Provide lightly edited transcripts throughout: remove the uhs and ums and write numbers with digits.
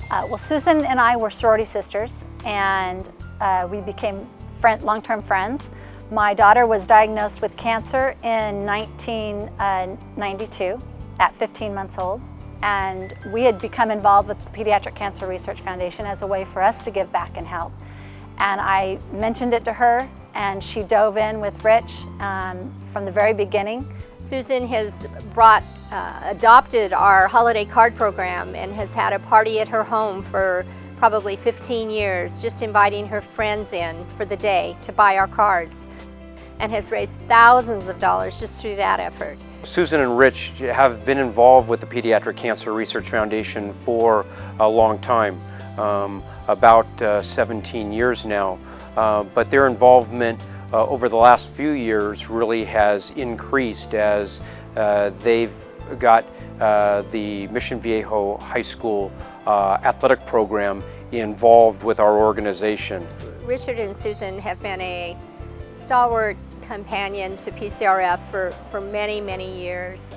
Well, Susan and I were sorority sisters, and we became long-term friends. My daughter was diagnosed with cancer in 1992 at 15 months old, and we had become involved with the Pediatric Cancer Research Foundation as a way for us to give back and help. And I mentioned it to her, and she dove in with Rich from the very beginning. Susan has adopted our holiday card program and has had a party at her home for probably 15 years, just inviting her friends in for the day to buy our cards, and has raised thousands of dollars just through that effort. Susan and Rich have been involved with the Pediatric Cancer Research Foundation for a long time, about 17 years now, but their involvement over the last few years really has increased as they've got the Mission Viejo High School athletic program involved with our organization. Richard and Susan have been a stalwart companion to PCRF for many, many years.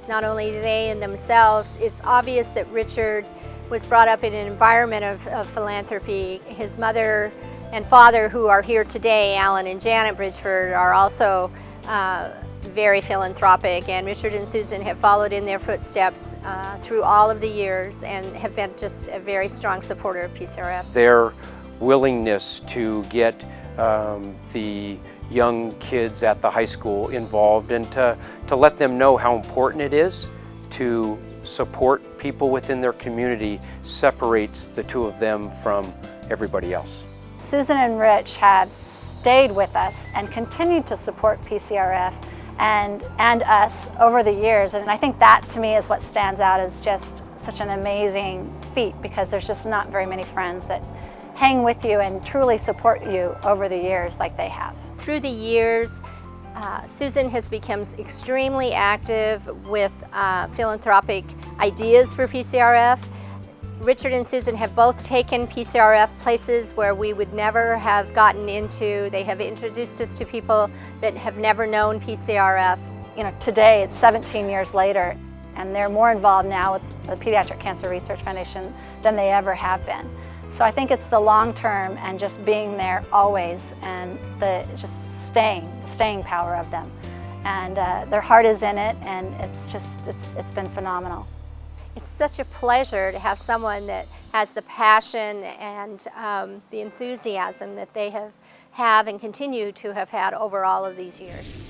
Not only they and themselves, it's obvious that Richard was brought up in an environment of philanthropy. His mother and father, who are here today, Alan and Janet Bridgford, are also very philanthropic, and Richard and Susan have followed in their footsteps through all of the years and have been just a very strong supporter of PCRF. Their willingness to get the young kids at the high school involved and to let them know how important it is to support people within their community separates the two of them from everybody else. Susan and Rich have stayed with us and continued to support PCRF and us over the years, and I think that to me is what stands out as just such an amazing feat, because there's just not very many friends that hang with you and truly support you over the years like they have. Through the years, Susan has become extremely active with philanthropic ideas for PCRF. Richard and Susan have both taken PCRF places where we would never have gotten into. They have introduced us to people that have never known PCRF. You know, today it's 17 years later, and they're more involved now with the Pediatric Cancer Research Foundation than they ever have been. So I think it's the long term and just being there always, and the just staying power of them. And their heart is in it, and it's been phenomenal. It's such a pleasure to have someone that has the passion and the enthusiasm that they have and continue to have had over all of these years.